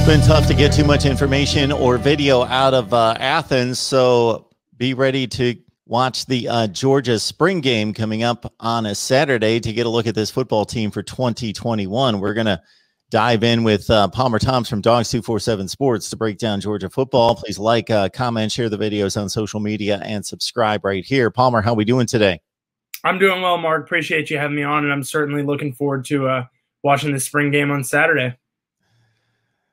been tough to get too much information or video out of Athens, so be ready to watch the Georgia spring game coming up on a Saturday to get a look at this football team for 2021. We're going to dive in with Palmer Thoms from Dogs 247 Sports to break down Georgia football. Please like, comment, share the videos on social media, and subscribe right here. Palmer, how are we doing today? I'm doing well, Mark. Appreciate you having me on, and I'm certainly looking forward to watching the spring game on Saturday.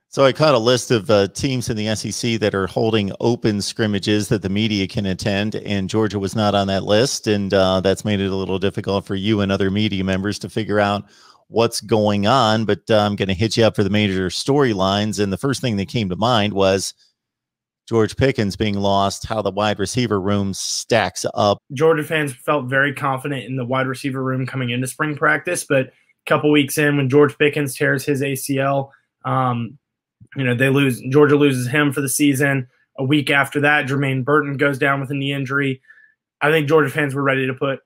So I caught a list of teams in the SEC that are holding open scrimmages that the media can attend, and Georgia was not on that list, and that's made it a little difficult for you and other media members to figure out what's going on, but I'm going to hit you up for the major storylines, and the first thing that came to mind was George Pickens being lost, how the wide receiver room stacks up. Georgia fans felt very confident in the wide receiver room coming into spring practice, but a couple weeks in when George Pickens tears his ACL, Georgia loses him for the season. A week after that, Jermaine Burton goes down with a knee injury. I think Georgia fans were ready to put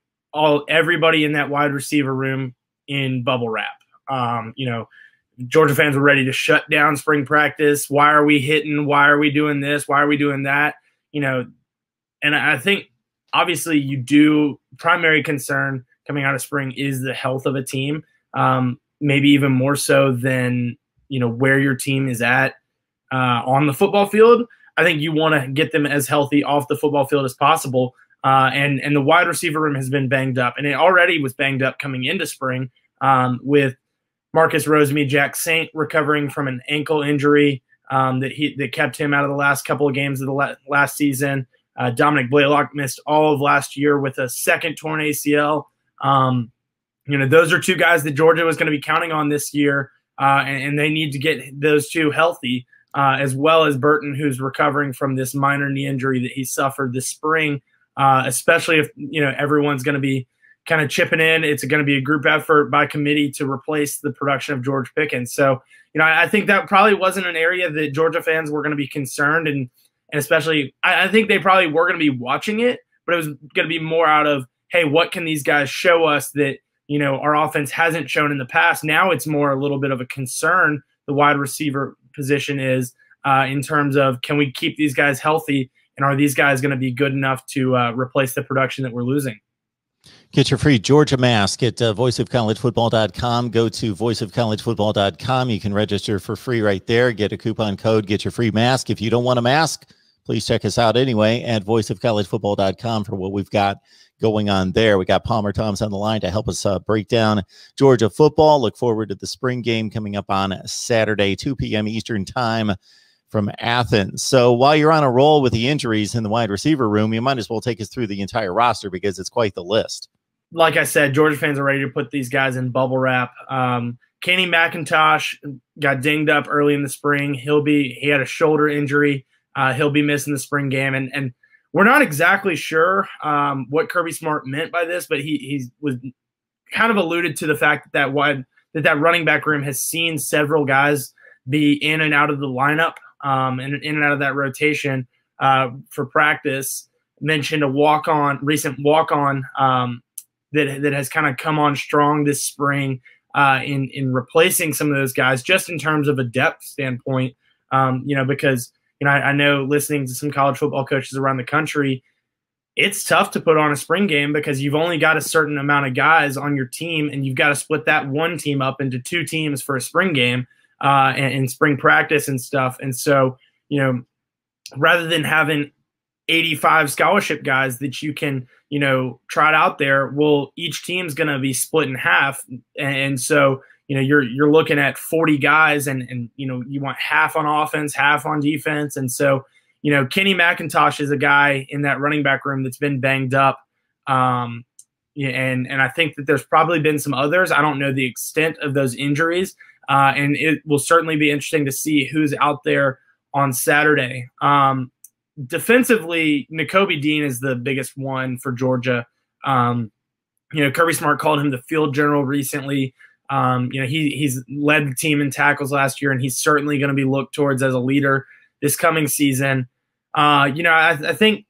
everybody in that wide receiver room in bubble wrap. Georgia fans were ready to shut down spring practice. Why are we hitting? Why are we doing this? Why are we doing that? And I think obviously primary concern coming out of spring is the health of a team. Maybe even more so than where your team is at on the football field. I think you want to get them as healthy off the football field as possible. And the wide receiver room has been banged up, and it already was banged up coming into spring with Marcus Rosemy-Jack Saint recovering from an ankle injury that kept him out of the last couple of games of the last season. Dominic Blaylock missed all of last year with a second torn ACL. Those are two guys that Georgia was going to be counting on this year. And they need to get those two healthy, as well as Burton, who's recovering from this minor knee injury that he suffered this spring, especially if, everyone's going to be kind of chipping in. It's going to be a group effort by committee to replace the production of George Pickens. So, I think that probably wasn't an area that Georgia fans were going to be concerned. And especially, I think they probably were going to be watching it, but it was going to be more out of, hey, what can these guys show us that our offense hasn't shown in the past? Now it's more a little bit of a concern, the wide receiver position is, in terms of, can we keep these guys healthy, and are these guys going to be good enough to replace the production that we're losing? Get your free Georgia mask at voiceofcollegefootball.com. Go to voiceofcollegefootball.com. You can register for free right there. Get a coupon code, get your free mask. If you don't want a mask, please check us out anyway at voiceofcollegefootball.com for what we've got going on there. We got Palmer Thoms on the line to help us break down Georgia football. Look forward to the spring game coming up on Saturday, 2 p.m. Eastern time from Athens. So while you're on a roll with the injuries in the wide receiver room, you might as well take us through the entire roster because it's quite the list. Like I said, Georgia fans are ready to put these guys in bubble wrap. Kenny McIntosh got dinged up early in the spring. He had a shoulder injury. He'll be missing the spring game. And we're not exactly sure what Kirby Smart meant by this, but he was kind of alluded to the fact that running back room has seen several guys be in and out of the lineup and in and out of that rotation for practice. Mentioned a recent walk-on that has kind of come on strong this spring in replacing some of those guys, just in terms of a depth standpoint, because I know listening to some college football coaches around the country, it's tough to put on a spring game because you've only got a certain amount of guys on your team, and you've got to split that one team up into two teams for a spring game and spring practice and stuff. And so, rather than having 85 scholarship guys that you can, trot out there, well, each team's going to be split in half. And so, you're looking at 40 guys and you want half on offense, half on defense. And so, Kenny McIntosh is a guy in that running back room that's been banged up. And I think that there's probably been some others. I don't know the extent of those injuries. And it will certainly be interesting to see who's out there on Saturday. Defensively, Nakobe Dean is the biggest one for Georgia. Kirby Smart called him the field general recently. He's led the team in tackles last year, and he's certainly going to be looked towards as a leader this coming season. I think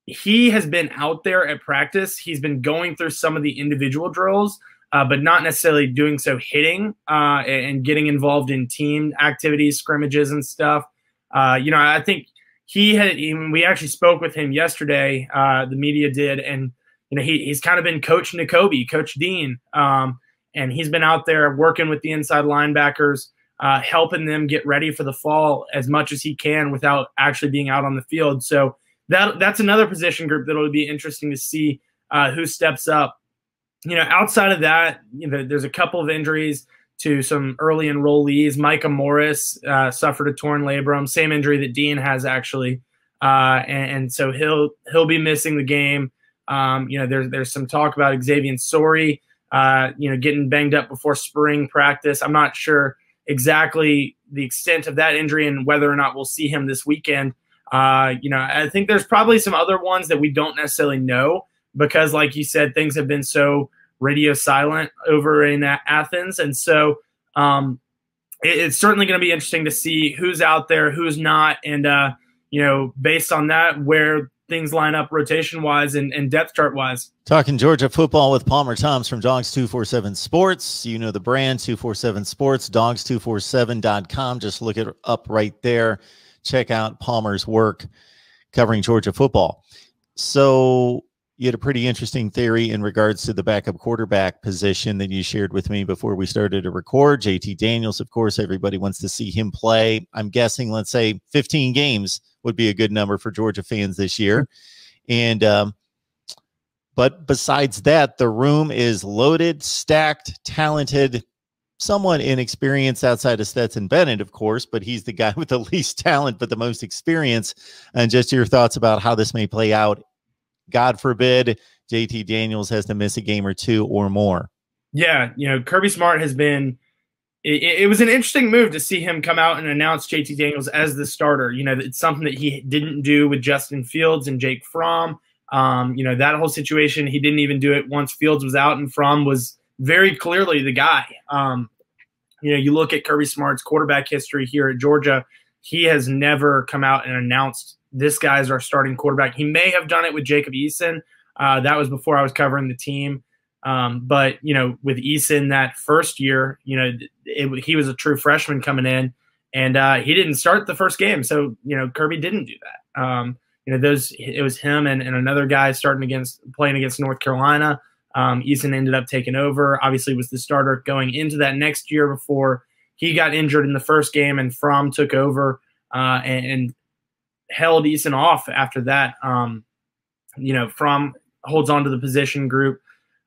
he has been out there at practice. He's been going through some of the individual drills, but not necessarily doing so hitting and getting involved in team activities, scrimmages, and stuff. I think we actually spoke with him yesterday. The media did, and he's kind of been Coach Nakobe, Coach Dean, and he's been out there working with the inside linebackers, helping them get ready for the fall as much as he can without actually being out on the field. So that's another position group that'll be interesting to see who steps up. Outside of that, there's a couple of injuries to some early enrollees. Micah Morris suffered a torn labrum, same injury that Dean has actually, and so he'll be missing the game. There's some talk about Xavier Sori, getting banged up before spring practice. I'm not sure exactly the extent of that injury and whether or not we'll see him this weekend. I think there's probably some other ones that we don't necessarily know because, like you said, things have been so radio silent over in Athens. And so it's certainly going to be interesting to see who's out there, who's not, and, based on that, where things line up rotation-wise and depth chart-wise. Talking Georgia football with Palmer Thombs from Dogs 247 Sports. You know the brand, 247 Sports, dogs247.com. Just look it up right there. Check out Palmer's work covering Georgia football. So you had a pretty interesting theory in regards to the backup quarterback position that you shared with me before we started to record. JT Daniels, of course, everybody wants to see him play. I'm guessing, let's say 15 games would be a good number for Georgia fans this year. And, but besides that, the room is loaded, stacked, talented, somewhat inexperienced outside of Stetson Bennett, of course, but he's the guy with the least talent, but the most experience. And just your thoughts about how this may play out. God forbid JT Daniels has to miss a game or two or more. Yeah, Kirby Smart has been it was an interesting move to see him come out and announce JT Daniels as the starter. It's something that he didn't do with Justin Fields and Jake Fromm. That whole situation, he didn't even do it once Fields was out, and Fromm was very clearly the guy. You look at Kirby Smart's quarterback history here at Georgia, he has never come out and announced this guy's our starting quarterback. He may have done it with Jacob Eason. That was before I was covering the team. But with Eason that first year, he was a true freshman coming in, and he didn't start the first game. So, Kirby didn't do that. It was him and another guy playing against North Carolina. Eason ended up taking over, obviously was the starter going into that next year before he got injured in the first game, and Fromm took over and held Eason off after that. Fromm holds on to the position group.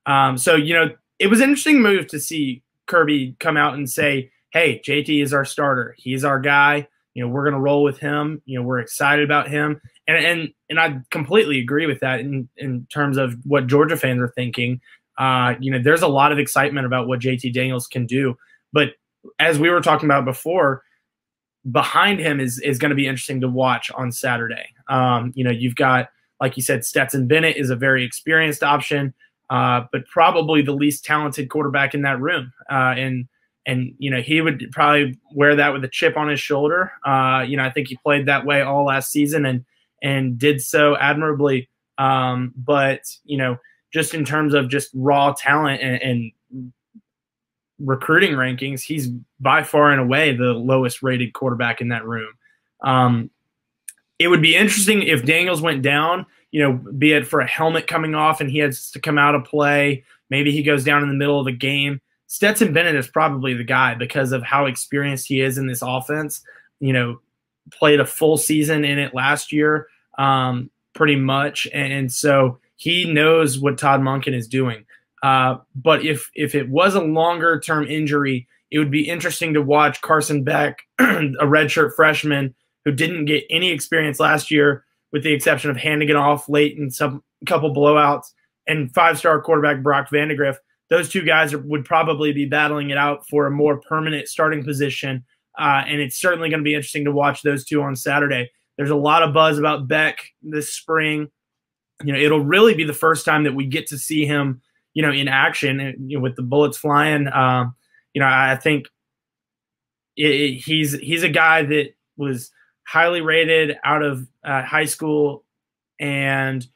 So it was an interesting move to see Kirby come out and say, hey, JT is our starter. He's our guy. We're going to roll with him. We're excited about him. And I completely agree with that in terms of what Georgia fans are thinking. There's a lot of excitement about what JT Daniels can do. But as we were talking about before, behind him is going to be interesting to watch on Saturday. You've got, like you said, Stetson Bennett is a very experienced option, but probably the least talented quarterback in that room. And he would probably wear that with a chip on his shoulder. I think he played that way all last season and did so admirably. But just in terms of just raw talent and recruiting rankings, he's by far and away the lowest rated quarterback in that room. It would be interesting if Daniels went down, be it for a helmet coming off and he has to come out of play. Maybe he goes down in the middle of a game. Stetson Bennett is probably the guy because of how experienced he is in this offense. Played a full season in it last year, pretty much. And so he knows what Todd Monken is doing. But if it was a longer term injury, it would be interesting to watch Carson Beck, a redshirt freshman who didn't get any experience last year, with the exception of handing it off late in some couple blowouts, and 5-star quarterback Brock Vandegrift. Those two guys would probably be battling it out for a more permanent starting position. And it's certainly going to be interesting to watch those two on Saturday. There's a lot of buzz about Beck this spring. It'll really be the first time that we get to see him, in action, with the bullets flying. I think he's a guy that was highly rated out of high school, and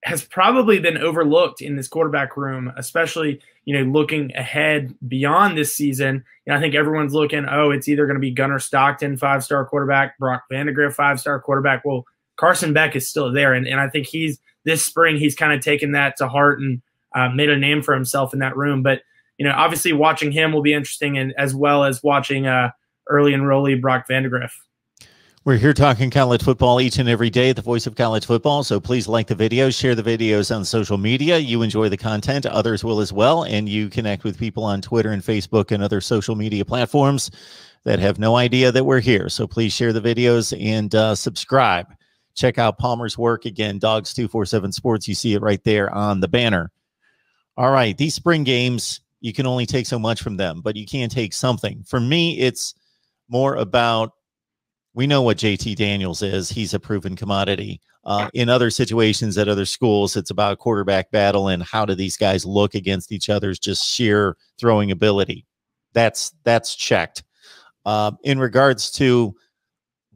has probably been overlooked in this quarterback room, especially, looking ahead beyond this season. I think everyone's looking, it's either going to be Gunnar Stockton, 5-star quarterback, Brock Vandagriff, 5-star quarterback. Well, Carson Beck is still there. And I think this spring, he's kind of taken that to heart and made a name for himself in that room. But, obviously watching him will be interesting, and as well as watching early enrollee Brock Vandagriff. We're here talking college football each and every day, the voice of college football. So please like the videos, share the videos on social media. You enjoy the content, others will as well. And you connect with people on Twitter and Facebook and other social media platforms that have no idea that we're here. So please share the videos and subscribe. Check out Palmer's work. Again, Dogs 247 Sports. You see it right there on the banner. All right, these spring games, you can only take so much from them, but you can take something. For me, it's more about, we know what JT Daniels is. He's a proven commodity. In other situations at other schools, it's about quarterback battle and how do these guys look against each other's just sheer throwing ability. That's checked. In regards to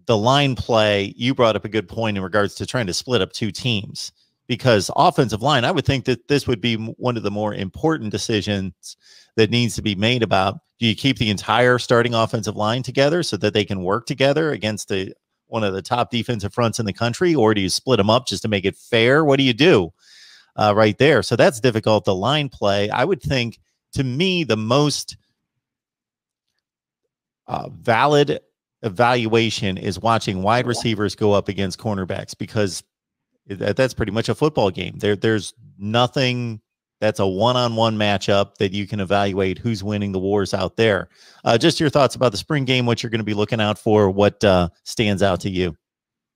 the line play, you brought up a good point in regards to trying to split up two teams, because offensive line, I would think that this would be one of the more important decisions that needs to be made about, do you keep the entire starting offensive line together so that they can work together against one of the top defensive fronts in the country, or do you split them up just to make it fair? What do you do right there? So that's difficult. The line play, I would think, to me, the most valid evaluation is watching wide receivers go up against cornerbacks, because that's pretty much a football game. There's nothing that's a one-on-one matchup that you can evaluate who's winning the wars out there. Just your thoughts about the spring game, what you're going to be looking out for, what stands out to you.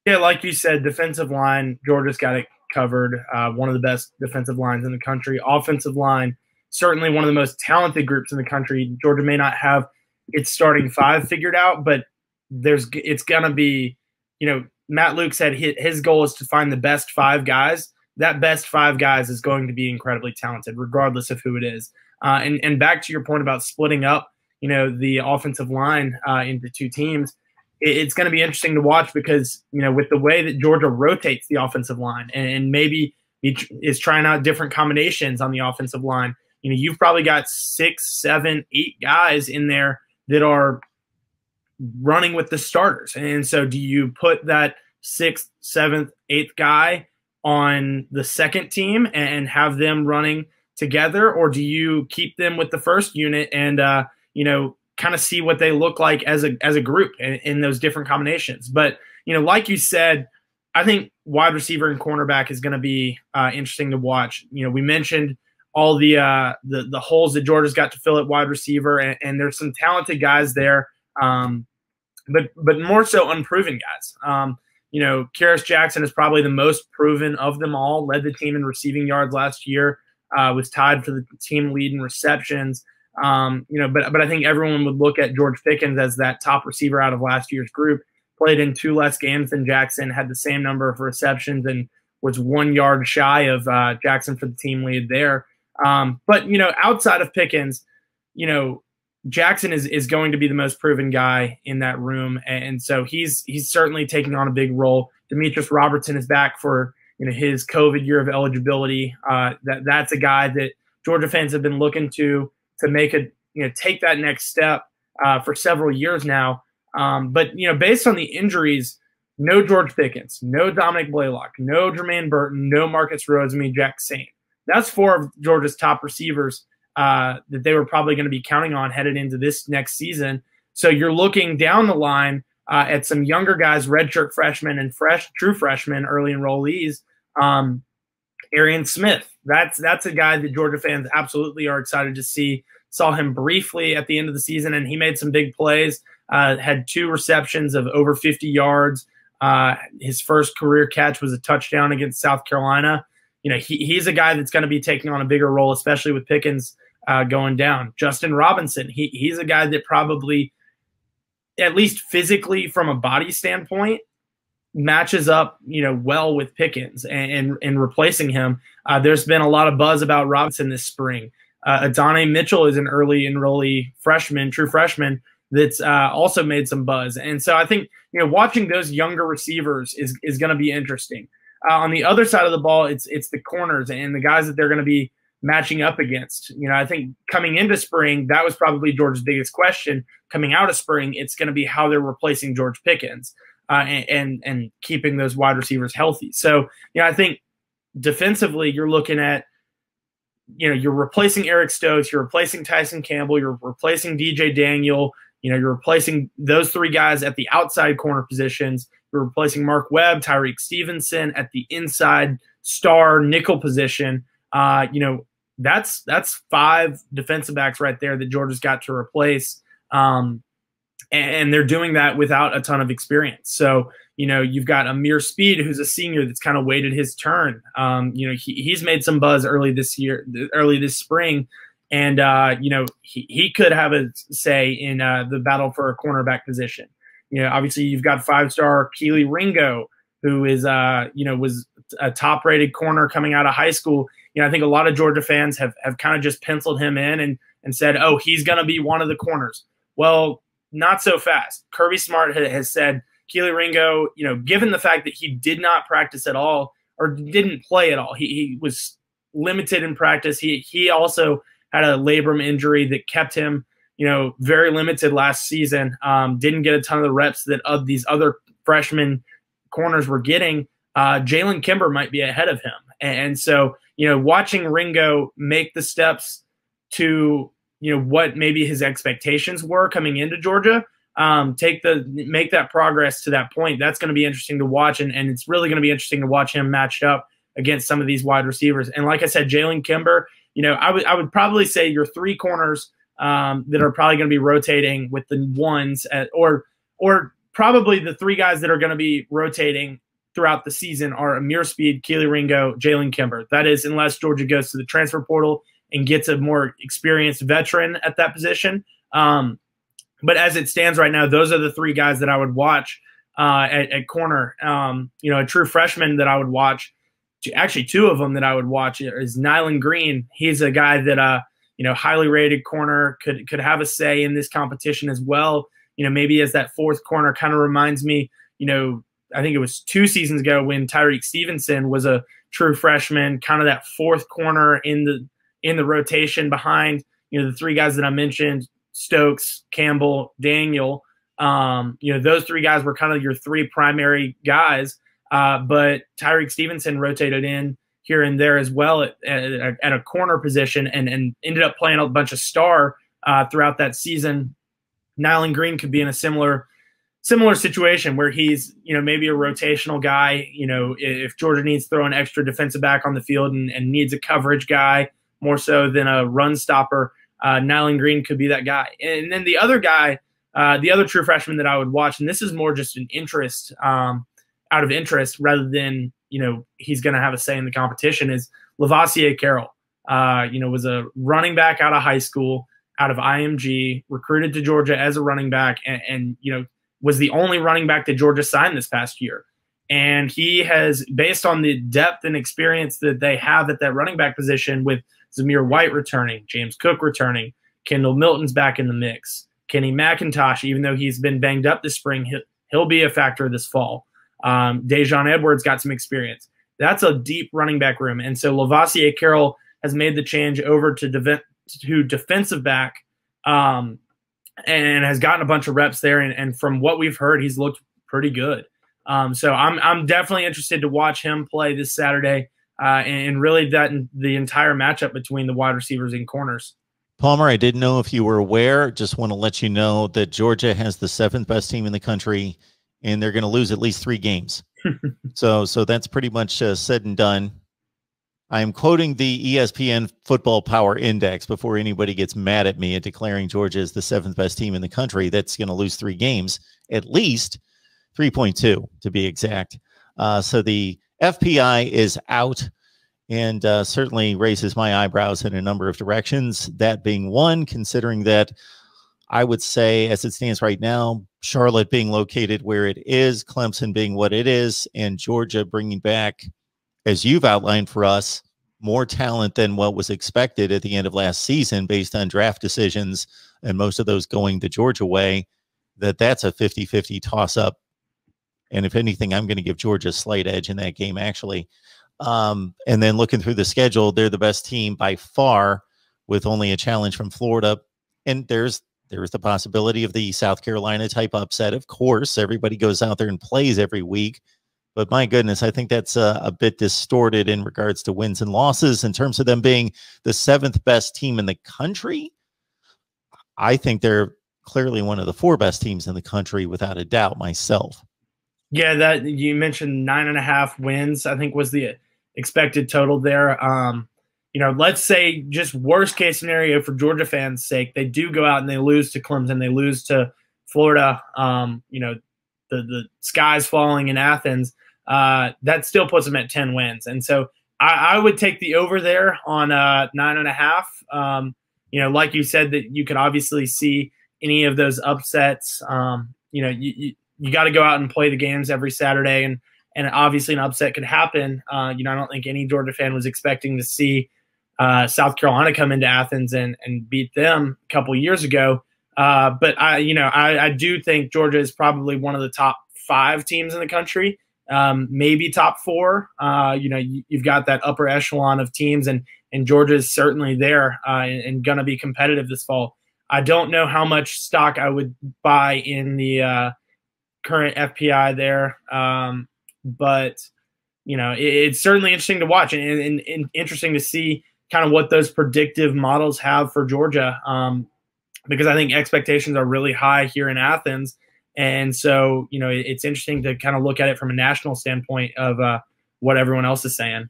Yeah, like you said, defensive line, Georgia's got it covered. One of the best defensive lines in the country. Offensive line, certainly one of the most talented groups in the country. Georgia may not have its starting five figured out, but it's going to be, Matt Luke said his goal is to find the best 5 guys. That best 5 guys is going to be incredibly talented, regardless of who it is. And back to your point about splitting up, the offensive line into 2 teams, it's going to be interesting to watch because, with the way that Georgia rotates the offensive line and maybe is trying out different combinations on the offensive line, you've probably got 6, 7, 8 guys in there that are running with the starters. And so do you put that 6th, 7th, 8th guy on the second team and have them running together, or do you keep them with the first unit and kind of see what they look like as a group in those different combinations? But like you said, I think wide receiver and cornerback is going to be interesting to watch. We mentioned all the holes that Georgia's got to fill at wide receiver, and there's some talented guys there, but more so unproven guys. Karis Jackson is probably the most proven of them all, led the team in receiving yards last year, was tied for the team lead in receptions. But I think everyone would look at George Pickens as that top receiver out of last year's group, played in 2 less games than Jackson, had the same number of receptions, and was 1 yard shy of Jackson for the team lead there. But outside of Pickens, Jackson is going to be the most proven guy in that room, and so he's certainly taking on a big role. Demetrius Robertson is back for his COVID year of eligibility. That's a guy that Georgia fans have been looking to make take that next step for several years now. But based on the injuries, no George Pickens, no Dominic Blaylock, no Jermaine Burton, no Marcus Rosemy, Jack Saint. That's 4 of Georgia's top receivers that they were probably going to be counting on headed into this next season. So you're looking down the line at some younger guys, redshirt freshmen and true freshmen, early enrollees. Arian Smith, that's a guy that Georgia fans absolutely are excited to see. Saw him briefly at the end of the season, and he made some big plays. Had 2 receptions of over 50 yards. His first career catch was a touchdown against South Carolina. He's a guy that's going to be taking on a bigger role, especially with Pickens going down. Justin Robinson, he's a guy that probably, at least physically from a body standpoint, matches up, well with Pickens and replacing him. There's been a lot of buzz about Robinson this spring. Adonai Mitchell is an early enrollee freshman, true freshman, that's also made some buzz. And so I think, watching those younger receivers is going to be interesting. On the other side of the ball, it's the corners and the guys that they're going to be matching up against. I think coming into spring, that was probably Georgia's biggest question. Coming out of spring, it's going to be how they're replacing George Pickens and keeping those wide receivers healthy. So, I think defensively, you're looking at, you're replacing Eric Stokes, you're replacing Tyson Campbell, you're replacing DJ Daniel, you're replacing those three guys at the outside corner positions. You're replacing Mark Webb, Tyreek Stevenson at the inside star nickel position. That's 5 defensive backs right there that Georgia's got to replace. And they're doing that without a ton of experience. So, you've got Amir Speed, who's a senior that's kind of waited his turn. He's made some buzz early this spring. And, he could have a say in the battle for a cornerback position. Obviously you've got 5-star Keely Ringo, who is, was a top-rated corner coming out of high school. I think a lot of Georgia fans have kind of just penciled him in and said, oh, he's going to be one of the corners. Well, not so fast. Kirby Smart has said Keely Ringo, given the fact that he did not practice at all or didn't play at all, he was limited in practice. He also had a labrum injury that kept him, very limited last season. Didn't get a ton of the reps that these other freshman corners were getting. Jalen Kimber might be ahead of him. And so, watching Ringo make the steps to, what maybe his expectations were coming into Georgia, make that progress to that point. That's going to be interesting to watch. And it's really going to be interesting to watch him matched up against some of these wide receivers. And like I said, Jalen Kimber, I would probably say your 3 corners that are probably going to be rotating with the ones or probably the 3 guys that are going to be rotating throughout the season are Amir Speed, Keely Ringo, Jalen Kimber. That is, unless Georgia goes to the transfer portal and gets a more experienced veteran at that position. But as it stands right now, those are the 3 guys that I would watch at corner. A true freshman that I would watch, actually 2 of them that I would watch is Nyland Green. He's a guy that, highly rated corner, could have a say in this competition as well. Maybe as that 4th corner, kind of reminds me, I think it was 2 seasons ago when Tyreek Stevenson was a true freshman, kind of that 4th corner in the rotation behind, the 3 guys that I mentioned, Stokes, Campbell, Daniel. Those 3 guys were kind of your 3 primary guys. But Tyreek Stevenson rotated in here and there as well at a corner position and ended up playing a bunch of star throughout that season. Nyland Green could be in a similar situation where he's, maybe a rotational guy. If Georgia needs to throw an extra defensive back on the field and needs a coverage guy more so than a run stopper, Nyland Green could be that guy. And then the other guy, the other true freshman that I would watch, and this is more just an interest, out of interest rather than, he's going to have a say in the competition, is Lavassier Carroll. Was a running back out of high school, out of IMG, recruited to Georgia as a running back, and was the only running back that Georgia signed this past year. And he has, based on the depth and experience that they have at that running back position, with Zamir White returning, James Cook returning, Kendall Milton's back in the mix, Kenny McIntosh, even though he's been banged up this spring, he'll be a factor this fall. Dejon Edwards got some experience. That's a deep running back room. And so Lavassier Carroll has made the change over to defensive back, and has gotten a bunch of reps there. And from what we've heard, he's looked pretty good. So I'm definitely interested to watch him play this Saturday, and really the entire matchup between the wide receivers and corners. Palmer, I didn't know if you were aware. Just want to let you know that Georgia has the 7th best team in the country, and they're going to lose at least 3 games. So that's pretty much said and done. I'm quoting the ESPN Football Power Index before anybody gets mad at me at declaring Georgia is the 7th best team in the country. That's going to lose 3 games, at least 3.2 to be exact. So the FPI is out, and certainly raises my eyebrows in a number of directions. That being one, considering that I would say, as it stands right now, Charlotte being located where it is, Clemson being what it is, and Georgia bringing back, as you've outlined for us, more talent than what was expected at the end of last season based on draft decisions, and most of those going the Georgia way, that's a 50-50 toss-up And if anything, I'm going to give Georgia a slight edge in that game, actually. And then looking through the schedule, they're the best team by far, with only a challenge from Florida. And there's the possibility of the South Carolina type upset. Of course, everybody goes out there and plays every week. But my goodness, I think that's a bit distorted in regards to wins and losses in terms of them being the 7th best team in the country. I think they're clearly one of the 4 best teams in the country, without a doubt, myself. Yeah, that you mentioned 9.5 wins, I think was the expected total there. Let's say just worst case scenario for Georgia fans' sake, they do go out and they lose to Clemson, they lose to Florida. The sky's falling in Athens. That still puts them at 10 wins, and so I would take the over there on 9.5. Like you said, that you could obviously see any of those upsets. You got to go out and play the games every Saturday, and obviously an upset could happen. I don't think any Georgia fan was expecting to see South Carolina come into Athens and beat them a couple years ago. But I do think Georgia is probably one of the top 5 teams in the country, maybe top 4. You've got that upper echelon of teams, and Georgia is certainly there and going to be competitive this fall. I don't know how much stock I would buy in the current FPI there. But it's certainly interesting to watch and interesting to see kind of what those predictive models have for Georgia. Because I think expectations are really high here in Athens. And so, it's interesting to kind of look at it from a national standpoint of what everyone else is saying.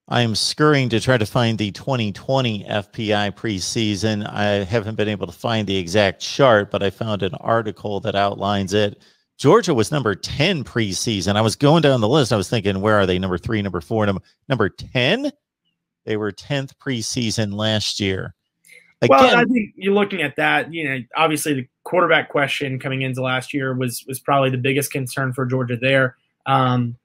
I am scurrying to try to find the 2020 FPI preseason. I haven't been able to find the exact chart, but I found an article that outlines it. Georgia was number 10 preseason. I was going down the list. I was thinking, where are they? Number 3, number 4, number 10? They were 10th preseason last year. Again, well, I think you're looking at that. Obviously the quarterback question coming into last year was probably the biggest concern for Georgia there. And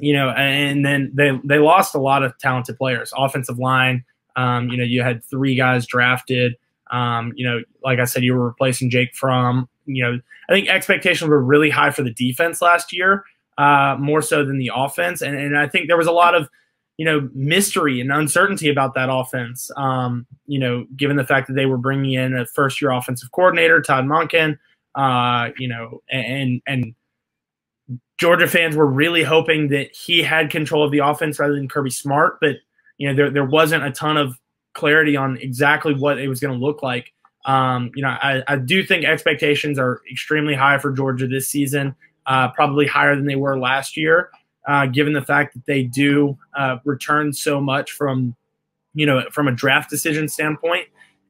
then they lost a lot of talented players. Offensive line, you had 3 guys drafted. Like I said, you were replacing Jake Fromm. I think expectations were really high for the defense last year, more so than the offense. And I think there was a lot of, mystery and uncertainty about that offense, given the fact that they were bringing in a first-year offensive coordinator, Todd Monken, and Georgia fans were really hoping that he had control of the offense rather than Kirby Smart. But, there wasn't a ton of clarity on exactly what it was going to look like. I do think expectations are extremely high for Georgia this season, probably higher than they were last year, given the fact that they do return so much from a draft decision standpoint.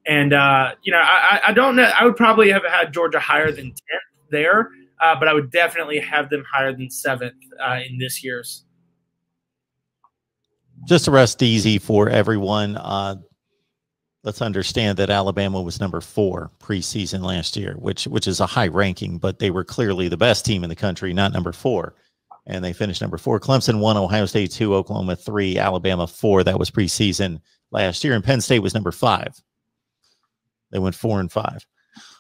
And, I don't know. I would probably have had Georgia higher than 10th there, but I would definitely have them higher than 7th in this year's. Just to rest easy for everyone, let's understand that Alabama was number 4 preseason last year, which is a high ranking, but they were clearly the best team in the country, not number 4. And they finished number 4. Clemson 1, Ohio State 2, Oklahoma 3, Alabama 4. That was preseason last year. And Penn State was number 5. They went 4 and 5.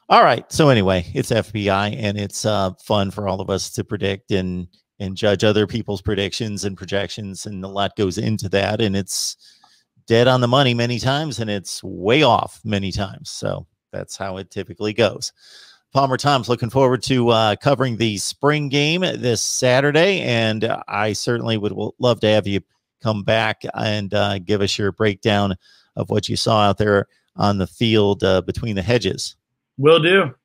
All right. So anyway, it's FBI, and it's fun for all of us to predict and judge other people's predictions and projections, and a lot goes into that. And it's dead on the money many times, and it's way off many times. So that's how it typically goes. Palmer Tom's looking forward to covering the spring game this Saturday, and I certainly would love to have you come back and give us your breakdown of what you saw out there on the field between the hedges. Will do.